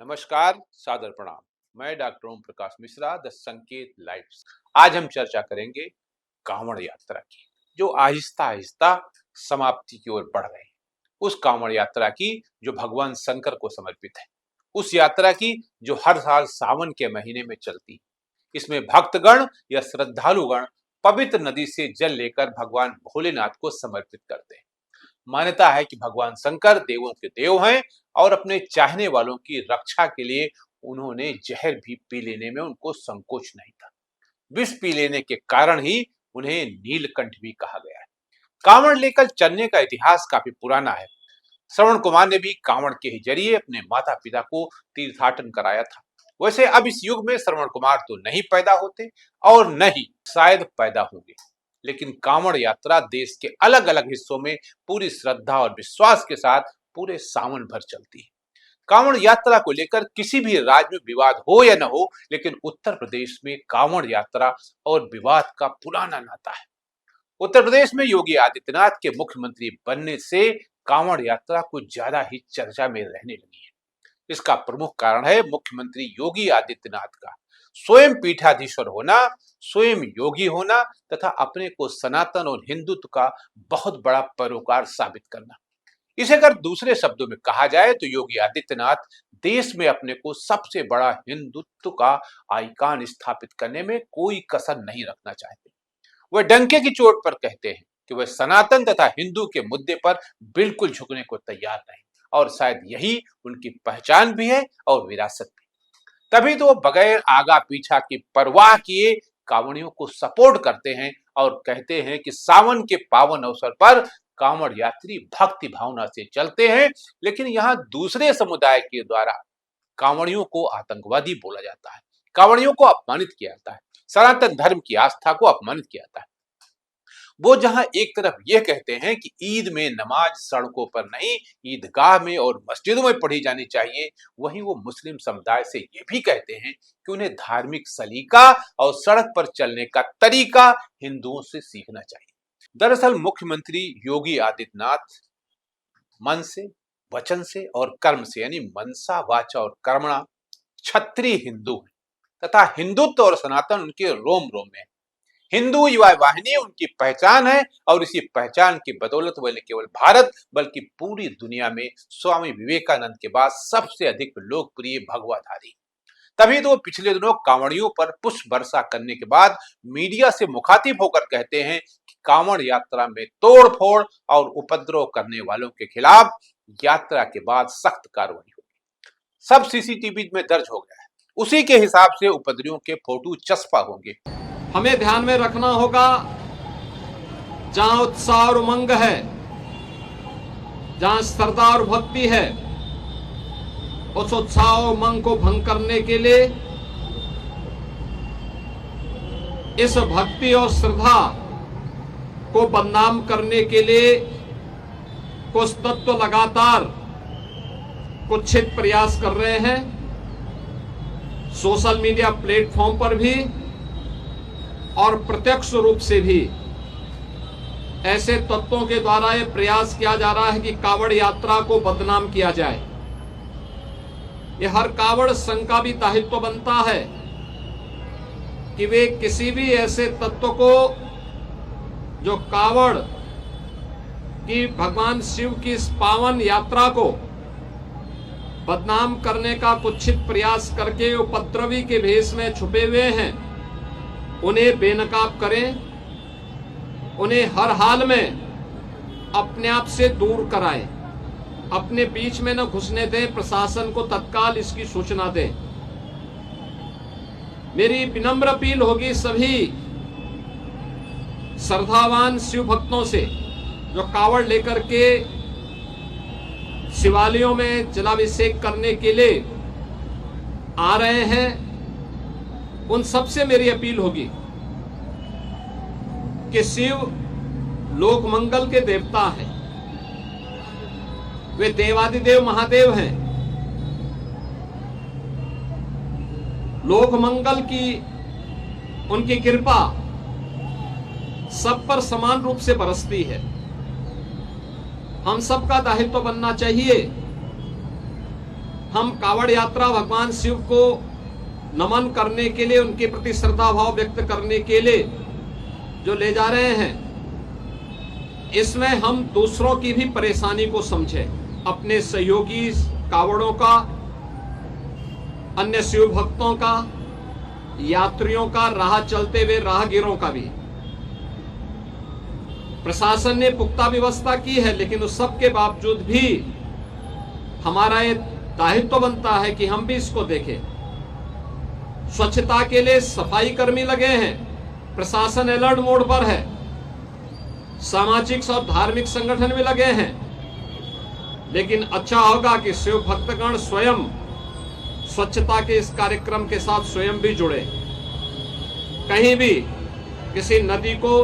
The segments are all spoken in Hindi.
नमस्कार, सादर प्रणाम। मैं doctor Om Prakash Mishra, the Sanket live. आज हम चर्चा करेंगे कांवड़ यात्रा की, जो आहिस्ता आहिस्ता समाप्ति की ओर बढ़ रही है। उस कांवड़ यात्रा की जो भगवान शंकर को समर्पित है, उस यात्रा की जो हर साल सावन के महीने में चलती है। इसमें भक्तगण या श्रद्धालुगण पवित्र नदी से जल लेकर भगवान भोलेनाथ को समर्पित करते हैं। मान्यता है कि भगवान शंकर देवों के देव हैं और अपने चाहने वालों की रक्षा के लिए उन्होंने जहर भी पी लेने में उनको संकोच नहीं था। विष पी लेने के कारण ही उन्हें नीलकंठ भी कहा गया है। कांवड़ लेकर चलने का इतिहास काफी पुराना है। श्रवण कुमार ने भी कांवड़ के ही जरिए अपने माता पिता को तीर्थाटन कराया था। वैसे अब इस युग में श्रवण कुमार तो नहीं पैदा होते और न ही शायद पैदा होंगे, लेकिन कांवड़ यात्रा देश के अलग अलग हिस्सों में पूरी श्रद्धा और विश्वास के साथ पूरे सावन भर चलती है। कांवड़ यात्रा को लेकर किसी भी राज्य में विवाद हो या न हो, लेकिन उत्तर प्रदेश में कांवड़ यात्रा और विवाद का पुराना नाता है। उत्तर प्रदेश में योगी आदित्यनाथ के मुख्यमंत्री बनने से कांवड़ यात्रा कुछ ज्यादा ही चर्चा में रहने लगी है। इसका प्रमुख कारण है मुख्यमंत्री योगी आदित्यनाथ का स्वयं पीठाधीश्वर होना, स्वयं योगी होना तथा अपने को सनातन और हिंदुत्व का बहुत बड़ा पैरोकार साबित करना। इसे अगर दूसरे शब्दों में कहा जाए तो योगी आदित्यनाथ देश में अपने को सबसे बड़ा हिंदुत्व का आइकॉन स्थापित करने में कोई कसर नहीं रखना चाहते। वह डंके की चोट पर कहते हैं कि वह सनातन तथा हिंदू के मुद्दे पर बिल्कुल झुकने को तैयार नहीं, और शायद यही उनकी पहचान भी है और विरासत भी। तभी तो वो बगैर आगा पीछा की परवाह किए कांवड़ियों को सपोर्ट करते हैं और कहते हैं कि सावन के पावन अवसर पर कांवड़ यात्री भक्ति भावना से चलते हैं, लेकिन यहाँ दूसरे समुदाय के द्वारा कांवड़ियों को आतंकवादी बोला जाता है, कांवड़ियों को अपमानित किया जाता है, सनातन धर्म की आस्था को अपमानित किया जाता है। वो जहां एक तरफ यह कहते हैं कि ईद में नमाज सड़कों पर नहीं, ईदगाह में और मस्जिदों में पढ़ी जानी चाहिए, वहीं वो मुस्लिम समुदाय से ये भी कहते हैं कि उन्हें धार्मिक सलीका और सड़क पर चलने का तरीका हिंदुओं से सीखना चाहिए। दरअसल मुख्यमंत्री योगी आदित्यनाथ मन से, वचन से और कर्म से, यानी मनसा वाचा और कर्मणा क्षत्रिय हिंदू है तथा हिंदुत्व और सनातन उनके रोम रोम में है। हिंदू युवा वाहिनी उनकी पहचान है और इसी पहचान की बदौलत वे न केवल भारत बल्कि पूरी दुनिया में स्वामी विवेकानंद के बाद सबसे अधिक लोकप्रिय भगवाधारी। तभी तो पिछले दिनों कांवड़ियों पर पुष्प वर्षा करने के बाद मीडिया से मुखातिब होकर कहते हैं कि कांवड़ यात्रा में तोड़फोड़ और उपद्रव करने वालों के खिलाफ यात्रा के बाद सख्त कार्रवाई होगी। सब सीसीटीवी में दर्ज हो गया है, उसी के हिसाब से उपद्रवियों के फोटो चस्पा होंगे। हमें ध्यान में रखना होगा, जहां उत्साह और उमंग है, जहां श्रद्धा और भक्ति है, उस उत्साह और उमंग को भंग करने के लिए, इस भक्ति और श्रद्धा को बदनाम करने के लिए कुछ तत्व लगातार कुत्सित प्रयास कर रहे हैं। सोशल मीडिया प्लेटफॉर्म पर भी और प्रत्यक्ष रूप से भी ऐसे तत्वों के द्वारा यह प्रयास किया जा रहा है कि कांवड़ यात्रा को बदनाम किया जाए। यह हर कांवड़ संघ का भी दायित्व बनता है कि वे किसी भी ऐसे तत्व को जो कांवड़ की भगवान शिव की इस पावन यात्रा को बदनाम करने का कुत्सित प्रयास करके उपद्रवी के भेष में छुपे हुए हैं, उन्हें बेनकाब करें, उन्हें हर हाल में अपने आप से दूर कराएं, अपने बीच में न घुसने दें, प्रशासन को तत्काल इसकी सूचना दें। मेरी विनम्र अपील होगी सभी श्रद्धावान शिव भक्तों से जो कांवड़ लेकर के शिवालयों में जलाभिषेक करने के लिए आ रहे हैं, उन सबसे मेरी अपील होगी कि शिव लोक मंगल के देवता हैं, वे देवादिदेव महादेव हैं। लोक मंगल की उनकी कृपा सब पर समान रूप से बरसती है। हम सबका दायित्व बनना चाहिए हम कावड़ यात्रा भगवान शिव को नमन करने के लिए, उनके प्रति श्रद्धा भाव व्यक्त करने के लिए जो ले जा रहे हैं, इसमें हम दूसरों की भी परेशानी को समझें, अपने सहयोगी कावड़ों का, अन्य शिव भक्तों का, यात्रियों का, राह चलते हुए राहगीरों का भी। प्रशासन ने पुख्ता व्यवस्था की है, लेकिन उस सब के बावजूद भी हमारा ये दायित्व बनता है कि हम भी इसको देखें। स्वच्छता के लिए सफाई कर्मी लगे हैं, प्रशासन अलर्ट मोड पर है, सामाजिक और धार्मिक संगठन भी लगे हैं, लेकिन अच्छा होगा कि शिव भक्तगण स्वयं स्वच्छता के इस कार्यक्रम के साथ स्वयं भी जुड़े। कहीं भी किसी नदी को,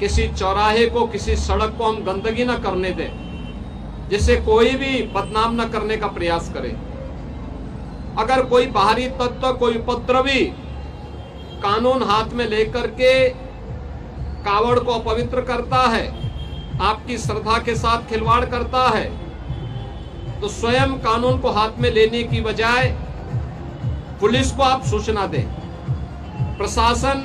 किसी चौराहे को, किसी सड़क को हम गंदगी न करने दें, जिससे कोई भी बदनाम न करने का प्रयास करे। अगर कोई बाहरी तत्व, कोई उपद्रवी कानून हाथ में लेकर के कावड़ को अपवित्र करता है, आपकी श्रद्धा के साथ खिलवाड़ करता है, तो स्वयं कानून को हाथ में लेने की बजाय पुलिस को आप सूचना दें। प्रशासन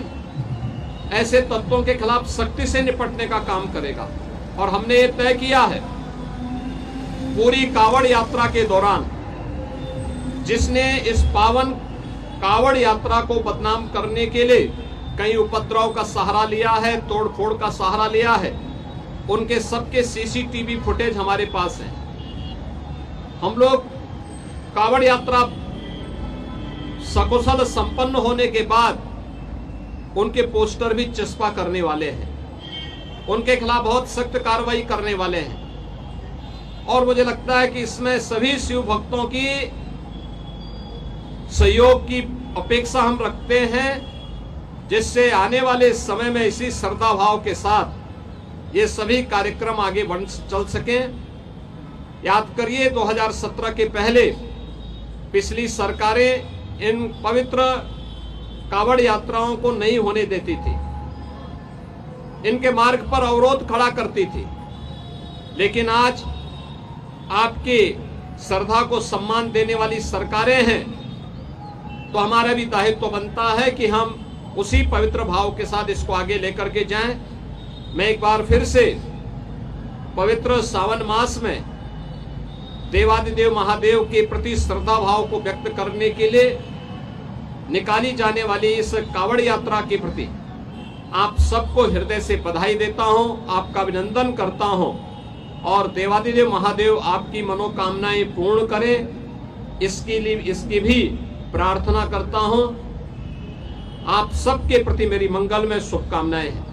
ऐसे तत्वों के खिलाफ सख्ती से निपटने का काम करेगा। और हमने ये तय किया है, पूरी कावड़ यात्रा के दौरान जिसने इस पावन कावड़ यात्रा को बदनाम करने के लिए कई उपद्रव का सहारा लिया है, तोड़फोड़ का सहारा लिया है, उनके सबके सीसीटीवी फुटेज हमारे पास है। हम लोग कावड़ यात्रा सकुशल संपन्न होने के बाद उनके पोस्टर भी चस्पा करने वाले हैं, उनके खिलाफ बहुत सख्त कार्रवाई करने वाले हैं। और मुझे लगता है कि इसमें सभी शिव भक्तों की सहयोग की अपेक्षा हम रखते हैं, जिससे आने वाले समय में इसी श्रद्धा भाव के साथ ये सभी कार्यक्रम आगे बढ़ चल सकें। याद करिए, 2017 के पहले पिछली सरकारें इन पवित्र कावड़ यात्राओं को नहीं होने देती थी, इनके मार्ग पर अवरोध खड़ा करती थी। लेकिन आज आपकी श्रद्धा को सम्मान देने वाली सरकारें हैं, तो हमारा भी दायित्व बनता है कि हम उसी पवित्र भाव के साथ इसको आगे लेकर के जाएं। मैं एक बार फिर से पवित्र सावन मास में देवादिदेव महादेव के प्रति श्रद्धा भाव को व्यक्त करने के लिए निकाली जाने वाली इस कावड़ यात्रा के प्रति आप सबको हृदय से बधाई देता हूं, आपका अभिनंदन करता हूं, और देवादिदेव महादेव आपकी मनोकामनाएं पूर्ण करें, इसकी भी प्रार्थना करता हूं। आप सबके प्रति मेरी मंगलमय शुभकामनाएं हैं।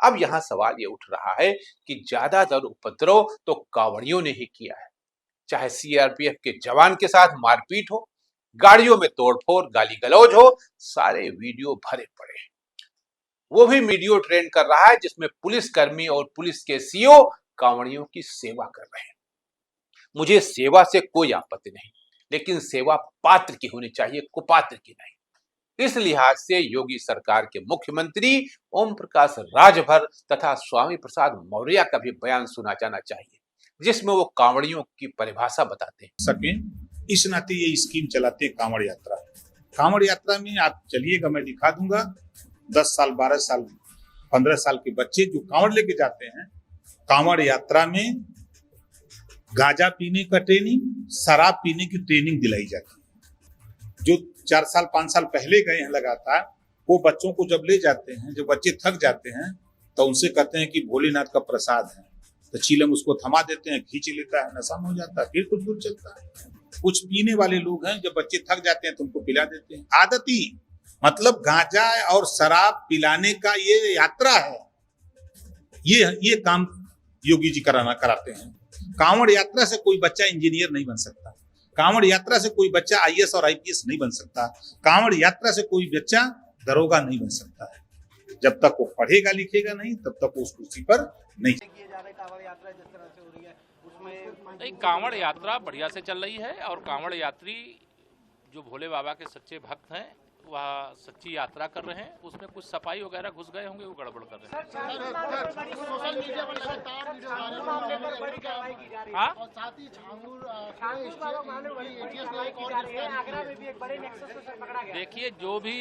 अब यहाँ सवाल ये उठ रहा है कि ज्यादातर उपद्रव तो कावड़ियों ने ही किया है, चाहे सीआरपीएफ के जवान के साथ मारपीट हो, गाड़ियों में तोड़फोड़, गाली गलौज हो, सारे वीडियो भरे पड़े हैं। वो भी वीडियो ट्रेंड कर रहा है जिसमें पुलिस कर्मी और पुलिस के सीओ कांवड़ियों की सेवा कर रहे हैं। मुझे सेवा से कोई आपत्ति नहीं, लेकिन सेवा पात्र की होनी चाहिए, कुपात्र की नहीं। इस लिहाज से योगी सरकार के मुख्यमंत्री ओम प्रकाश राजभर तथा स्वामी प्रसाद मौर्य का भी बयान सुना जाना चाहिए, जिसमें वो कांवड़ियों की परिभाषा बताते हैं। सके इस नाते ये स्कीम चलाते हैं कांवड़ यात्रा। कांवड़ यात्रा में आप चलिएगा, मैं दिखा दूंगा, 10 साल 12 साल 15 साल के बच्चे जो कांवड़ लेके जाते हैं, कांवड़ यात्रा में गांजा पीने का ट्रेनिंग, शराब पीने की ट्रेनिंग दिलाई जाती है। जो 4 साल 5 साल पहले गए हैं लगातार, वो बच्चों को जब ले जाते हैं, जब बच्चे थक जाते हैं तो उनसे कहते हैं कि भोलेनाथ का प्रसाद है, तो चीलम उसको थमा देते हैं, खींच लेता है, नशा में हो जाता है, फिर कुछ दूर चलता है। कुछ पीने वाले लोग हैं, जब बच्चे थक जाते हैं तो उनको पिला देते हैं। आदती मतलब गांजा और शराब पिलाने का ये यात्रा है, ये काम योगी जी कराते हैं। कांवड़ यात्रा से कोई बच्चा इंजीनियर नहीं बन सकता, कांवड़ यात्रा से कोई बच्चा आईएएस और आईपीएस नहीं बन सकता, कांवड़ यात्रा से कोई बच्चा दरोगा नहीं बन सकता है। जब तक वो पढ़ेगा लिखेगा नहीं, तब तक वो उस कुर्सी पर नहीं। नहीं, कांवड़ यात्रा बढ़िया से चल रही है और कांवड़ यात्री जो भोले बाबा के सच्चे भक्त हैं वह सच्ची यात्रा कर रहे हैं, उसमें कुछ सफाई वगैरह घुस गए होंगे, वो गड़बड़ कर रहे हैं। सोशल मीडिया पर लगातार वीडियो वायरल हो रही है, बड़ी कार्रवाई की जा रही है। हाँ? और साथ ही छांगुर ATS ने एक और गिरफ्तारी की है। बड़े नेक्सस को पकड़ा गया। देखिए, जो भी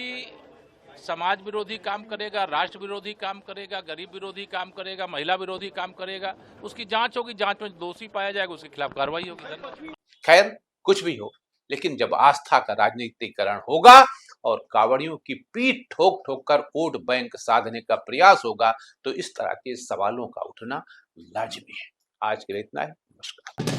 समाज विरोधी काम करेगा, राष्ट्र विरोधी काम करेगा, गरीब विरोधी काम करेगा, महिला विरोधी काम करेगा, उसकी जांच होगी, जांच में दोषी पाया जाएगा, उसके खिलाफ कार्रवाई होगी। धन्यवाद। खैर कुछ भी हो, लेकिन जब आस्था का राजनीतिकरण होगा और कांवड़ियों की पीठ ठोक ठोक कर वोट बैंक साधने का प्रयास होगा, तो इस तरह के सवालों का उठना लाजिमी है। आज के लिए इतना ही। नमस्कार।